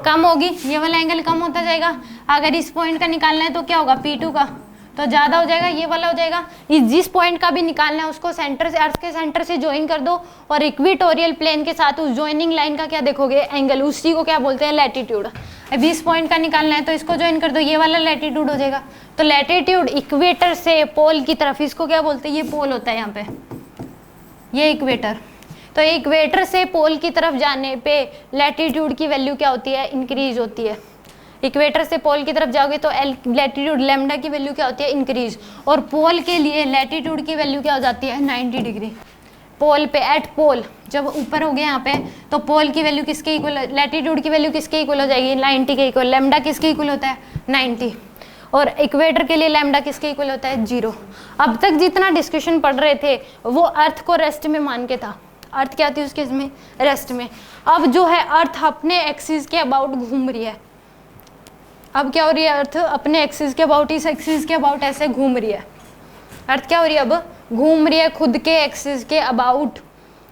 कम होगी, ये वाला एंगल कम होता जाएगा। अगर इस पॉइंट का निकालना है तो क्या होगा P2 का, तो ज़्यादा हो जाएगा, ये वाला हो जाएगा। इस जिस पॉइंट का भी निकालना है उसको सेंटर से, अर्थ के सेंटर से ज्वाइन कर दो और इक्वेटोरियल प्लेन के साथ उस ज्वाइनिंग लाइन का क्या देखोगे एंगल, उसी को क्या बोलते हैं लैटिट्यूड। अब इस पॉइंट का निकालना है तो इसको ज्वाइन कर दो, ये वाला लैटिट्यूड हो जाएगा। तो लैटिट्यूड इक्वेटर से पोल की तरफ, इसको क्या बोलते हैं, ये पोल होता है यहाँ पे, ये इक्वेटर। तो इक्वेटर से पोल की तरफ जाने पे लैटिट्यूड की वैल्यू क्या होती है, इंक्रीज होती है। इक्वेटर से पोल की तरफ जाओगे तो लैटिट्यूड लैम्डा की वैल्यू क्या होती है, इंक्रीज। और पोल के लिए लैटिट्यूड की वैल्यू क्या हो जाती है, 90 डिग्री। पोल पे, एट पोल, जब ऊपर हो गया यहाँ पे तो पोल की वैल्यू किसके इक्वल, लैटिट्यूड की वैल्यू किसके इक्वल हो जाएगी, 90 के इक्वल। लैम्डा किसके इक्वल होता है, 90। और इक्वेटर के लिए लैम्डा किसके इक्वल होता है, 0। अब तक जितना डिस्कशन पढ़ रहे थे वो अर्थ को रेस्ट में मान के था, अर्थ क्या थी उसके इसमें, रेस्ट में। अब जो है अर्थ अपने एक्सिस के अबाउट घूम रही है, अब क्या हो रही है, अर्थ अपने एक्सिस के अबाउट, इस एक्सिस के अबाउट ऐसे घूम रही है। अर्थ क्या हो रही है, अब घूम रही है खुद के एक्सिस के अबाउट।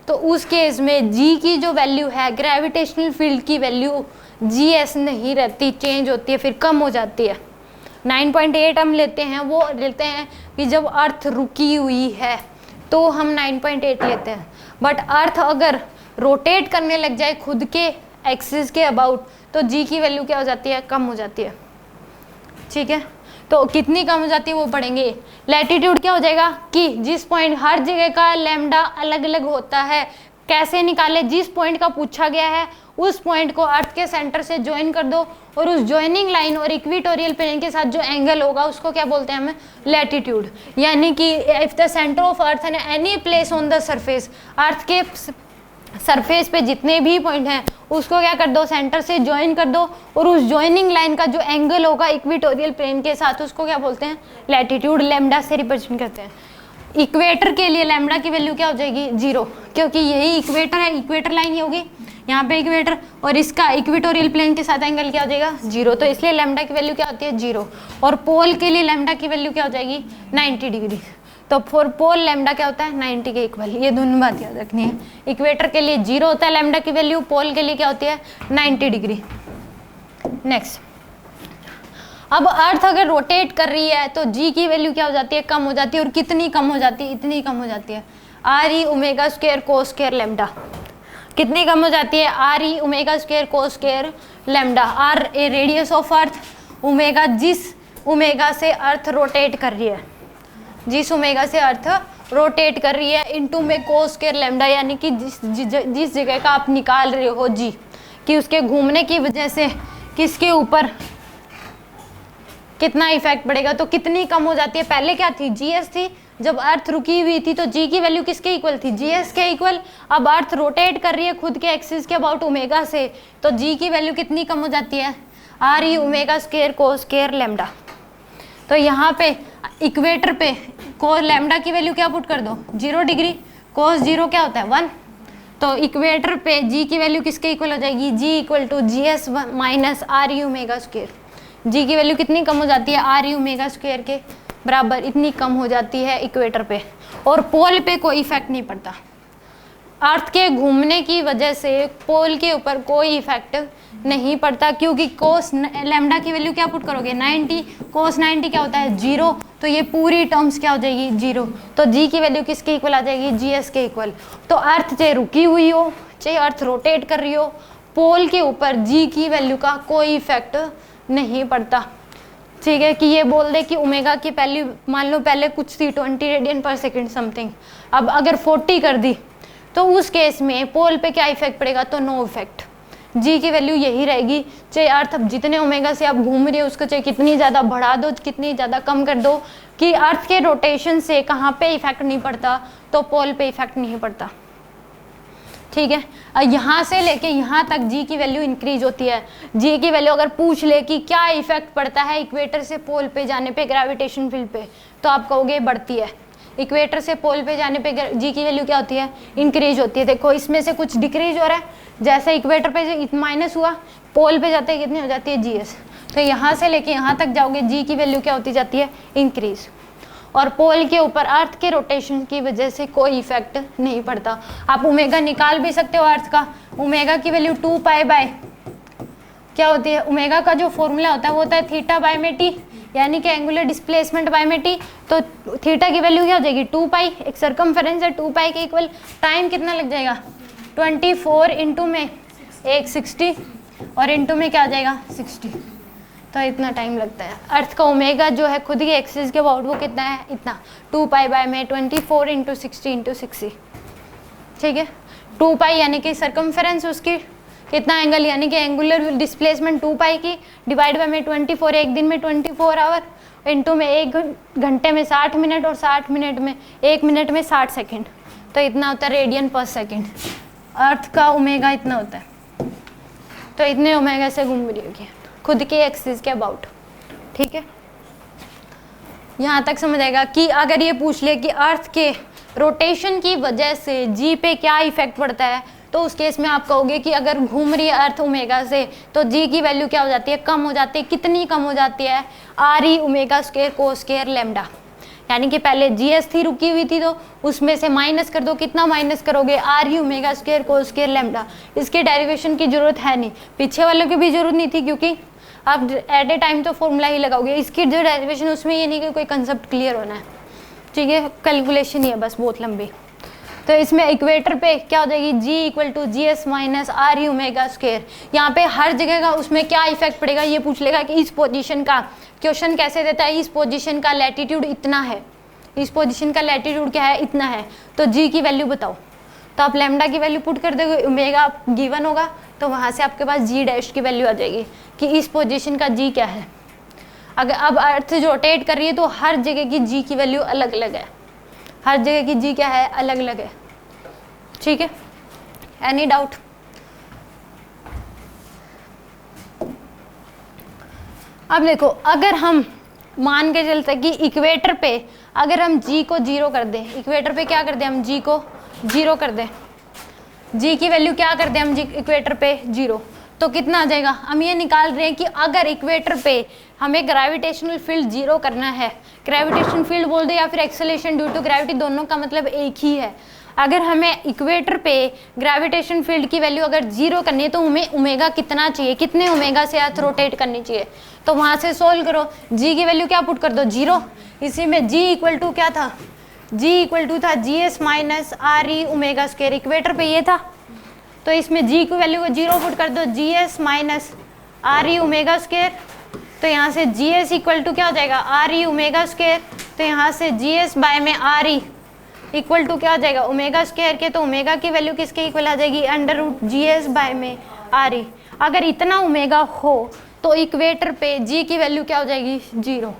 तो उस केस में जी की जो वैल्यू है, ग्रेविटेशनल फील्ड की वैल्यू GS नहीं रहती, चेंज होती है, फिर कम हो जाती है। 9.8 हम लेते हैं, वो लेते हैं कि जब अर्थ रुकी हुई है तो हम 9.8 लेते हैं। बट अर्थ अगर रोटेट करने लग जाए खुद के एक्सिस के अबाउट तो जी की वैल्यू क्या हो जाती है, कम हो जाती है। ठीक है, तो कितनी कम हो जाती है वो पढ़ेंगे। लैटिट्यूड क्या हो जाएगा कि जिस पॉइंट, हर जगह का लैम्डा अलग अलग होता है, कैसे निकाले, जिस पॉइंट का पूछा गया है उस पॉइंट को अर्थ के सेंटर से ज्वाइन कर दो और उस ज्वाइनिंग लाइन और इक्वेटोरियल प्लेन के साथ जो एंगल होगा उसको क्या बोलते हैं हमें, लैटिट्यूड। यानी कि if the centre of earth and any place on the surface, earth के सरफेस पे जितने भी पॉइंट हैं उसको क्या कर दो, सेंटर से ज्वाइन कर दो और उस ज्वाइनिंग लाइन का जो एंगल होगा इक्वेटोरियल प्लेन के साथ उसको क्या बोलते हैं, लैटिट्यूड, लैम्डा से रिप्रेजेंट करते हैं। इक्वेटर के लिए लैम्डा की वैल्यू क्या हो जाएगी, 0, क्योंकि यही इक्वेटर है, इक्वेटर लाइन ही होगी यहाँ पे इक्वेटर, और इसका इक्वेटोरियल प्लेन के साथ एंगल क्या हो जाएगा, 0, तो इसलिए लैम्डा की वैल्यू क्या होती है, 0। और पोल के लिए लैम्डा की वैल्यू क्या हो जाएगी, 90 डिग्री। तो फॉर पोल लैम्डा क्या होता है, 90 के इक्वल। ये दोनों बात याद रखनी है। इक्वेटर के लिए 0 होता है लैम्डा की वैल्यू, पोल के लिए क्या होती है, 90 डिग्री। नेक्स्ट, अब अर्थ अगर रोटेट कर रही है तो जी की वैल्यू क्या हो जाती है, कम हो जाती है। और कितनी कम हो जाती है, इतनी कम हो जाती है, R E omega square cos square lambda. कितनी कम हो जाती है, R E omega square cos square lambda. R a radius of earth, omega जिस ओमेगा से अर्थ रोटेट कर रही है, जिस ओमेगा से अर्थ रोटेट कर रही है, इनटू में कोस स्क्वायर लैम्डा, यानी कि जिस जगह का आप निकाल रहे हो जी, कि उसके घूमने की वजह से किसके ऊपर कितना इफेक्ट पड़ेगा, तो कितनी कम हो जाती है। पहले क्या थी, जीएस थी, जब अर्थ रुकी हुई थी तो जी की वैल्यू किसके इक्वल थी, जीएस के इक्वल। अब अर्थ रोटेट कर रही है खुद के एक्सिस के अबाउट ओमेगा से, तो जी की वैल्यू कितनी कम हो जाती है, R E omega square cos square lambda. तो यहाँ पे इक्वेटर पे को लैम्डा की वैल्यू क्या पुट कर दो, 0 डिग्री, कोस 0 क्या होता है, 1। तो इक्वेटर पे जी की वैल्यू किसके इक्वल हो जाएगी, g equal to G S minus R E omega square. G की वैल्यू कितनी कम हो जाती है, आर ई ओमेगा स्क्वायर के बराबर इतनी कम हो जाती है इक्वेटर पे। और पोल पे कोई इफेक्ट नहीं पड़ता, अर्थ के घूमने की वजह से पोल के ऊपर कोई इफेक्ट नहीं पड़ता, क्योंकि कोस लैम्डा की वैल्यू क्या पुट करोगे, 90, कोस 90 क्या होता है, 0, तो ये पूरी टर्म्स क्या हो जाएगी, 0। तो जी की वैल्यू किसके इक्वल आ जाएगी, जीएस के इक्वल। तो अर्थ चाहे रुकी हुई हो चाहे अर्थ रोटेट कर रही हो, पोल के ऊपर जी की वैल्यू का कोई इफेक्ट नहीं पड़ता। ठीक है, कि ये बोल दे कि ओमेगा की वैल्यू मान लो पहले कुछ थी 20 रेडियन पर सेकेंड समथिंग, अब अगर 40 कर दी तो उस केस में पोल पे क्या इफेक्ट पड़ेगा, तो नो इफेक्ट। जी की वैल्यू यही रहेगी, चाहे अर्थ अब जितने ओमेगा से आप घूम रहे हो उसको चाहे कितनी ज़्यादा बढ़ा दो कितनी ज़्यादा कम कर दो, कि अर्थ के रोटेशन से कहाँ पे इफेक्ट नहीं पड़ता, तो पोल पे इफेक्ट नहीं पड़ता। ठीक है, यहाँ से लेके यहाँ तक जी की वैल्यू इंक्रीज होती है। जी की वैल्यू अगर पूछ ले कि क्या इफेक्ट पड़ता है इक्वेटर से पोल पे जाने पे ग्रेविटेशन फील्ड पे, तो आप कहोगे बढ़ती है। इक्वेटर से पोल पे जाने पे जी की वैल्यू क्या होती है, इंक्रीज होती है। देखो इसमें से कुछ डिक्रीज हो रहा है, जैसे इक्वेटर पे माइनस हुआ, पोल पे जाते कितनी हो जाती है, जीएस। तो यहाँ से लेके यहाँ तक जाओगे जी की वैल्यू क्या होती जाती है, इंक्रीज। और पोल के ऊपर अर्थ के रोटेशन की वजह से कोई इफेक्ट नहीं पड़ता। आप ओमेगा निकाल भी सकते हो अर्थ का, ओमेगा की वैल्यू 2 पाई बाय क्या होती है, ओमेगा का जो फॉर्मूला होता है वो होता है थीटा बाय में टी, यानी कि एंगुलर डिस्प्लेसमेंट बाय में टी। तो थीटा की वैल्यू क्या हो जाएगी, 2 पाई, एक सर्कमफेरेंस है 2 पाई के इक्वल। टाइम कितना लग जाएगा, 24 इंटू में 160 और इंटू में क्या आ जाएगा 60, तो इतना टाइम लगता है। अर्थ का ओमेगा जो है खुद की एक्सिस के अबाउट वो कितना है, इतना 2 पाई बाय में 24 इंटू 60 इंटू 60। ठीक है, 2 पाई यानी कि सर्कमफेरेंस उसकी कितना एंगल, यानी कि एंगुलर डिस्प्लेसमेंट 2 पाई की डिवाइड बाय में 24, एक दिन में 24 आवर, इंटू में 1 घंटे में 60 मिनट और 60 मिनट में 1 मिनट में 60 सेकेंड, तो इतना होता है रेडियन पर सेकेंड। अर्थ का ओमेगा इतना होता है, तो इतने ओमेगा से घूम रही होगी खुद के एक्सिस के अबाउट। ठीक है, यहाँ तक समझ आएगा कि अगर ये पूछ ले कि अर्थ के रोटेशन की वजह से जी पे क्या इफेक्ट पड़ता है, तो उस केस में आप कहोगे कि अगर घूम रही है अर्थ ओमेगा से तो जी की वैल्यू क्या हो जाती है, कम हो जाती है। कितनी कम हो जाती है, R E omega square cos square lambda, यानी कि पहले जीएस थी रुकी हुई थी तो उसमें से माइनस कर दो, कितना माइनस करोगे, are E omega square cos square lambda. इसके डेरिवेशन की जरूरत है नहीं, पीछे वालों की भी जरूरत नहीं थी, क्योंकि आप एट ए टाइम तो फॉर्मूला ही लगाओगे। इसकी जो डेरिवेशन उसमें ये नहीं कि कोई कंसेप्ट क्लियर होना है, ठीक है, कैलकुलेशन ही है बस बहुत लंबी। तो इसमें इक्वेटर पे क्या हो जाएगी, g equal to G S minus R E omega square. यहाँ पे हर जगह का उसमें क्या इफेक्ट पड़ेगा ये पूछ लेगा कि इस पोजीशन का क्वेश्चन कैसे देता है, इस पोजीशन का लैटिट्यूड इतना है, इस पोजीशन का लैटिट्यूड क्या है, इतना है, तो जी की वैल्यू बताओ। तो आप लैम्डा की वैल्यू पुट कर दोगे, ओमेगा गिवन होगा, तो वहाँ से आपके पास जी डैश की वैल्यू आ जाएगी कि इस पोजीशन का जी क्या है। अगर अब अर्थ जो रोटेट कर रही है तो हर जगह की जी की वैल्यू अलग अलग है, हर जगह की जी क्या है, अलग अलग है। ठीक है, एनी डाउट? अब देखो, अगर हम मान के चलते कि इक्वेटर पे अगर हम जी को जीरो कर दें, इक्वेटर पे क्या कर दें हम, जी को जीरो कर दें, जी की वैल्यू क्या कर दें हम, जी इक्वेटर पे जीरो, तो कितना आ जाएगा। हम ये निकाल रहे हैं कि अगर इक्वेटर पे हमें ग्रेविटेशनल फील्ड जीरो करना है, ग्रेविटेशन फील्ड बोल दे या फिर एक्सेलरेशन ड्यू टू ग्रेविटी, दोनों का मतलब एक ही है। अगर हमें इक्वेटर पे ग्रेविटेशन फील्ड की वैल्यू अगर जीरो करनी है तो हमें ओमेगा कितना चाहिए, कितने ओमेगा से अर्थ रोटेट करनी चाहिए, तो वहाँ से सोल्व करो। जी की वैल्यू क्या पुट कर दो, जीरो। इसी में जी इक्वल टू क्या था, जी इक्वल टू था G S minus R E omega square, equator पे ये था, तो इसमें जी की वैल्यू को जीरो पुट कर दो, G S minus R E omega square, तो यहाँ से जी एस इक्वल टू क्या हो जाएगा, आर ई ओमेगा स्क्वायर, तो यहाँ से जी एस बाय में आर ई इक्वल टू क्या हो जाएगा, ओमेगा स्क्वायर के, तो ओमेगा की वैल्यू किसके इक्वल आ जाएगी, under root G S by में आर ई। अगर इतना ओमेगा हो तो इक्वेटर पे जी की वैल्यू क्या हो जाएगी, जीरो,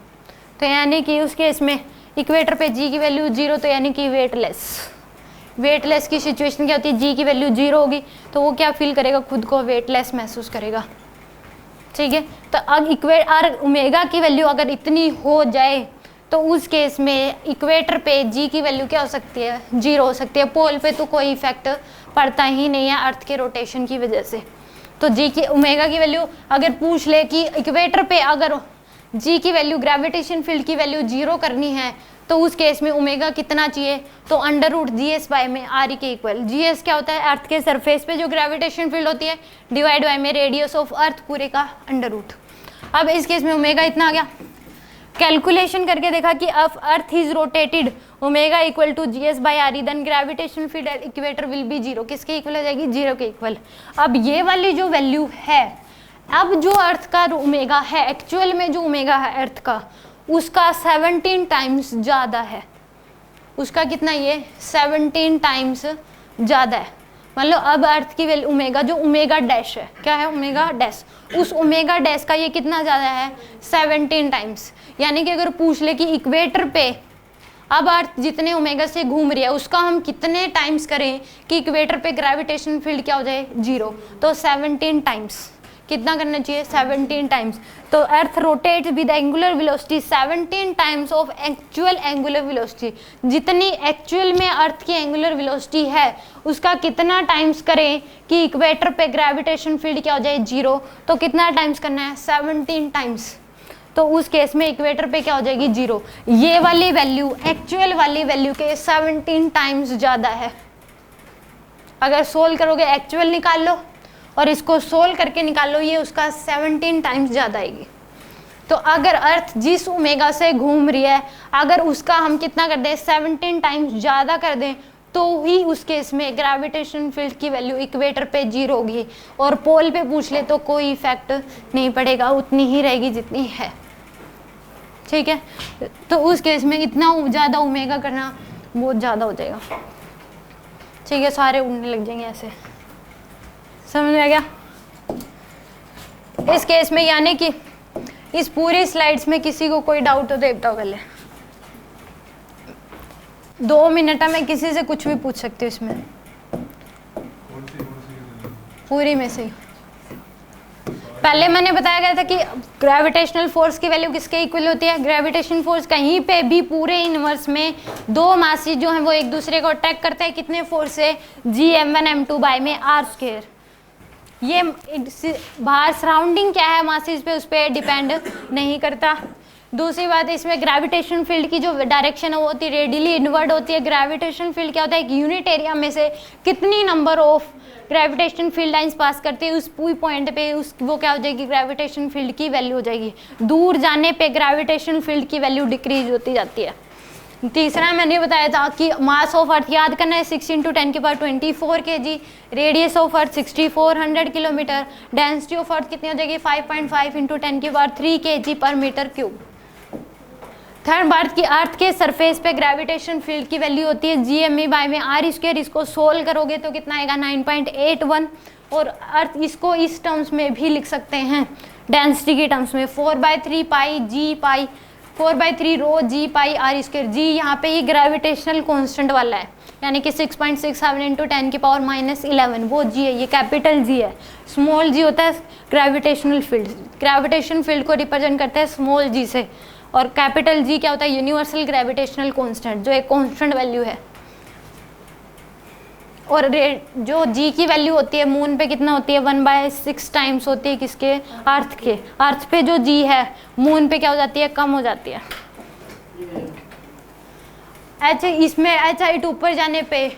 तो यानी कि उस केस में इक्वेटर पे जी की वैल्यू जीरो, तो यानी कि वेटलेस की सिचुएशन क्या होती है, जी की वैल्यू जीरो होगी तो वो क्या फील करेगा, खुद को वेटलेस महसूस करेगा। ठीक है, तो अब ओमेगा की वैल्यू अगर इतनी हो जाए तो उस केस में इक्वेटर पे जी की वैल्यू क्या हो सकती है, जीरो हो सकती है। पोल पे तो कोई इफेक्ट पड़ता ही नहीं है अर्थ के रोटेशन की वजह से। तो जी की ओमेगा की वैल्यू अगर पूछ ले कि इक्वेटर पे अगर जी की वैल्यू ग्रेविटेशन फील्ड की वैल्यू जीरो करनी है तो उस केस में ओमेगा कितना चाहिए, तो under root G S by में आर ई के इक्वल। जी एस क्या होता है, अर्थ के सरफेस पे जो ग्रेविटेशन फील्ड होती है, डिवाइड बाय में रेडियस ऑफ अर्थ पूरे का अंडर रूट। अब इस केस में ओमेगा इतना आ गया, कैलकुलेशन करके देखा कि अब earth is rotated omega equal to ji S by R E, then gravitation field at equator will be zero, किसके इक्वल हो जाएगी, जीरो के इक्वल। अब ये वाली जो वैल्यू है, अब जो अर्थ का ओमेगा है, एक्चुअल में जो ओमेगा है अर्थ का, उसका 17 टाइम्स ज़्यादा है। उसका कितना, ये 17 टाइम्स ज़्यादा है। मतलब अब अर्थ की वैल्यू ओमेगा, जो ओमेगा डैश है, क्या है ओमेगा डैश, उस ओमेगा डैश का ये कितना ज़्यादा है, 17 टाइम्स। यानी कि अगर पूछ ले कि इक्वेटर पे अब अर्थ जितने ओमेगा से घूम रही है उसका हम कितने टाइम्स करें कि इक्वेटर पे ग्रेविटेशन फील्ड क्या हो जाए, जीरो, तो 17 टाइम्स। कितना करना चाहिए, 17 टाइम्स। तो अर्थ rotates with angular velocity 17 times of actual angular velocity. जितनी एक्चुअल में अर्थ की एंगुलर वेलोसिटी है उसका कितना टाइम्स करें कि इक्वेटर पे ग्रेविटेशन फील्ड क्या हो जाए, जीरो, तो कितना टाइम्स करना है, 17 टाइम्स। तो उस केस में इक्वेटर पे क्या हो जाएगी, जीरो। ये वाली वैल्यू एक्चुअल वाली वैल्यू के 17 टाइम्स ज़्यादा है। अगर सोल्व करोगे एक्चुअल निकाल लो और इसको सोल्व करके निकाल लो, ये उसका 17 टाइम्स ज़्यादा आएगी। तो अगर अर्थ जिस ओमेगा से घूम रही है अगर उसका हम कितना कर दें, 17 टाइम्स ज़्यादा कर दें, तो ही उस केस में ग्रेविटेशन फील्ड की वैल्यू इक्वेटर पे जीरो होगी। और पोल पे पूछ ले तो कोई इफेक्ट नहीं पड़ेगा, उतनी ही रहेगी जितनी है। ठीक है, तो उस केस में इतना ज़्यादा ओमेगा करना बहुत ज़्यादा हो जाएगा। ठीक है, सारे उड़ने लग जाएंगे ऐसे, समझ में आ गया। इस केस में यानी कि इस पूरी स्लाइड्स में किसी को कोई डाउट हो तो एक बताओ पहले। 2 मिनट में किसी से कुछ भी पूछ सकते हो इसमें, पूरी में से। पहले मैंने बताया गया था कि ग्रेविटेशनल फोर्स की वैल्यू किसके इक्वल होती है, ग्रेविटेशन फोर्स कहीं पे भी पूरे यूनिवर्स में दो मासेस जो हैं वो एक दूसरे को अट्रैक्ट करते हैं, कितने फोर्स से, Gm1 m2 बाय में r स्क्वायर। ये बाहर सराउंडिंग क्या है मासेस पे उस पर डिपेंड नहीं करता। दूसरी बात, इसमें ग्रेविटेशन फील्ड की जो डायरेक्शन है वो होती है रेडियली इनवर्ड होती है। ग्रेविटेशन फील्ड क्या होता है, एक यूनिट एरिया में से कितनी number of gravitation field lines pass करती है, उस पूरी पॉइंट पे उस वो क्या हो जाएगी, ग्रेविटेशन फील्ड की वैल्यू हो जाएगी। दूर जाने पे ग्रेविटेशन फील्ड की वैल्यू डिक्रीज होती जाती है। तीसरा मैंने बताया था कि मास ऑफ अर्थ याद करना है 6 × 10⁻24 kg, radius of earth 6400 kilometre, density of earth कितनी हो जाएगी 5.5 × 10⁻3 kg पर मीटर क्यूब। थर्ड बात की अर्थ के सरफेस पे ग्रेविटेशन फील्ड की वैल्यू होती है GME बाय में आर स्क्वायर। इसको सोल्व करोगे तो कितना आएगा 9.81। और अर्थ इसको इस टर्म्स में भी लिख सकते हैं डेंसिटी के टर्म्स में 4/3 पाई जी पाई 4/3 रो जी पाई आर स्क्वायर। जी यहाँ पे ये ग्रेविटेशनल कांस्टेंट वाला है, यानी कि 6.67 इंटू 10 की पावर -11 वो जी है, ये कैपिटल जी है। स्मॉल जी होता है ग्रेविटेशनल फील्ड, ग्रेविटेशन फील्ड को रिप्रेजेंट करता है स्मॉल जी से। और कैपिटल जी क्या होता है? यूनिवर्सल ग्रेविटेशनल कांस्टेंट, जो एक कांस्टेंट वैल्यू है। और जो जी की वैल्यू होती है मून पे कितना होती है 1/6 टाइम्स होती है किसके? अर्थ के। अर्थ पे जो जी है मून पे क्या हो जाती है? कम हो जाती है। एच इसमें एच हाइट ऊपर जाने पे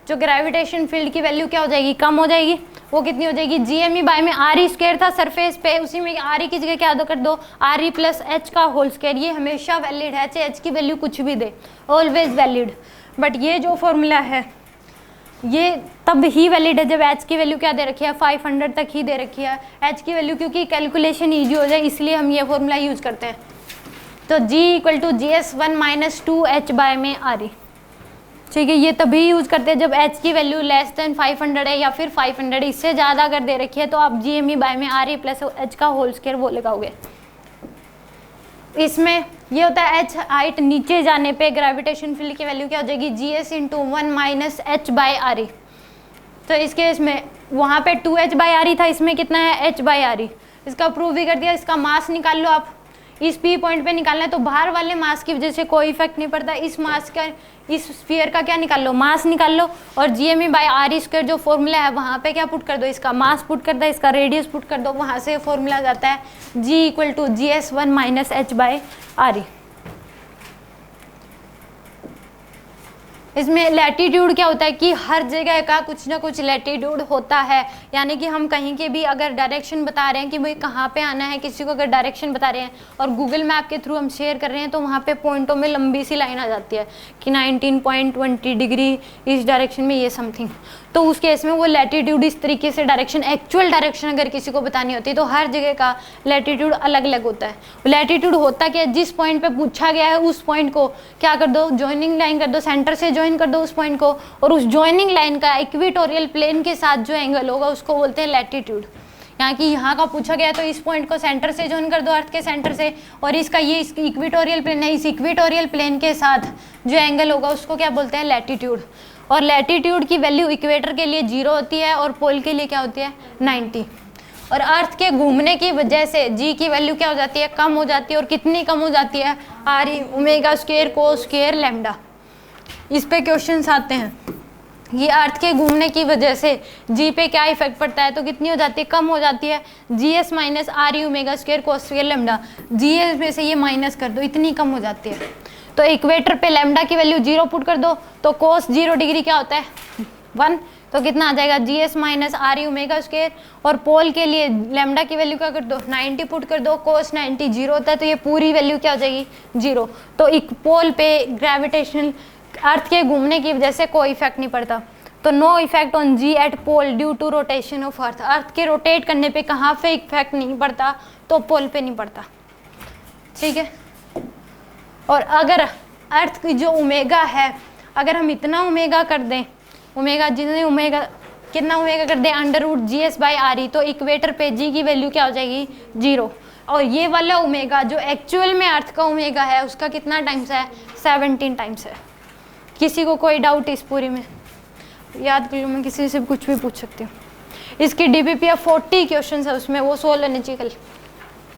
जो ग्रेविटेशन फील्ड की वैल्यू क्या हो जाएगी? कम हो जाएगी। वो कितनी हो जाएगी? GME बाय में आर स्क्वायर था सरफेस पे, उसी में आर की जगह क्या कर दो RE प्लस एच का होल स्क्वायर। ये हमेशा वैलिड है, चाहे एच की वैल्यू कुछ भी दे, ऑलवेज वैलिड। बट ये जो फॉर्मूला है ये तब ही वैलिड है जब एच की वैल्यू क्या दे रखी है? 500 तक ही दे रखी है एच की वैल्यू, क्योंकि कैलकुलेशन ईजी हो जाए इसलिए हम ये फॉर्मूला यूज करते हैं। तो G = GS1 - 2H बाय में RE। ठीक है, ये तभी यूज करते हैं जब एच की वैल्यू लेस देन 500 है या फिर 500 है। इससे ज़्यादा अगर दे रखी है तो आप GME बाय में RE प्लस एच का होल स्क्वायर वो लगाओगे। इसमें ये होता है एच हाइट नीचे जाने पे ग्रेविटेशन फील्ड की वैल्यू क्या हो जाएगी? GS × 1 - H by RE। तो इस केस में वहाँ पे 2H बाय RE था, इसमें कितना है? H by RE। इसका प्रूव भी कर दिया। इसका मास निकाल लो आप, इस P पॉइंट पे निकालना है तो बाहर वाले मास की वजह से कोई इफेक्ट नहीं पड़ता। इस मास का, इस स्फीयर का क्या निकाल लो? मास निकाल लो। और GME बाय RE स्क्वायर जो फॉर्मूला है वहाँ पे क्या पुट कर दो? इसका मास पुट कर दो, इसका रेडियस पुट कर दो, वहाँ से फॉर्मूला जाता है G = GS1 - H by RE। इसमें लैटिट्यूड क्या होता है कि हर जगह का कुछ ना कुछ लैटिट्यूड होता है, यानी कि हम कहीं के भी अगर डायरेक्शन बता रहे हैं कि भाई कहाँ पे आना है, किसी को अगर डायरेक्शन बता रहे हैं और गूगल मैप के थ्रू हम शेयर कर रहे हैं तो वहाँ पे पॉइंटों में लंबी सी लाइन आ जाती है कि 19.20 डिग्री इस डायरेक्शन में ये समथिंग। तो उस केस में वो लैटिट्यूड इस तरीके से डायरेक्शन, एक्चुअल डायरेक्शन अगर किसी को बतानी होती है तो हर जगह का लैटिट्यूड अलग अलग होता है। लैटिट्यूड होता क्या है? जिस पॉइंट पे पूछा गया है उस पॉइंट को क्या कर दो? जॉइनिंग लाइन कर दो, सेंटर से ज्वाइन कर दो उस पॉइंट को, और उस ज्वाइनिंग लाइन का इक्वेटोरियल प्लेन के साथ जो एंगल होगा उसको बोलते हैं लैटिट्यूड। यहाँ की यहाँ का पूछा गया तो इस पॉइंट को सेंटर से ज्वाइन कर दो, अर्थ के सेंटर से, और इसका ये इक्वेटोरियल प्लेन है, इस इक्वेटोरियल प्लेन के साथ जो एंगल होगा उसको क्या बोलते हैं? लैटिट्यूड। और लैटिट्यूड की वैल्यू इक्वेटर के लिए 0 होती है और पोल के लिए क्या होती है? 90। और अर्थ के घूमने की वजह से जी की वैल्यू क्या हो जाती है? कम हो जाती है। और कितनी कम हो जाती है? RE ω² cos² lambda. इस पे क्वेश्चंस आते हैं। ये अर्थ के घूमने की वजह से जी पे क्या इफेक्ट पड़ता है? तो कितनी हो जाती है? कम हो जाती है। GS - RE ω² cos² lambda. GS में से ये माइनस कर दो, इतनी कम हो जाती है। तो इक्वेटर पे लैम्डा की वैल्यू 0 पुट कर दो तो cos 0 डिग्री क्या होता है? 1। तो कितना आ जाएगा? GS - RE ω²। और पोल के लिए लैम्डा की वैल्यू क्या कर दो? 90 पुट कर दो, cos 90 0 होता है, तो ये पूरी वैल्यू क्या हो जाएगी? 0। तो एक पोल पे ग्रेविटेशनल अर्थ के घूमने की वजह से कोई इफेक्ट नहीं पड़ता। तो no effect on g at pole due to rotation of earth. Earth के रोटेट करने पे कहाँ पे इफेक्ट नहीं पड़ता? तो पोल पे नहीं पड़ता। ठीक है। और अगर अर्थ की जो ओमेगा है, अगर हम इतना ओमेगा कर दें, ओमेगा जितने ओमेगा कितना ओमेगा कर दें √GS बाय RE, तो इक्वेटर पे जी की वैल्यू क्या हो जाएगी? 0। और ये वाला ओमेगा जो एक्चुअल में अर्थ का ओमेगा है उसका कितना टाइम्स है? 17 टाइम्स है। किसी को कोई डाउट इस पूरी में? याद कर लो, मैं किसी से कुछ भी पूछ सकती हूँ। इसकी DBPF 40 क्वेश्चन है, उसमें वो 16 होने चाहिए कल।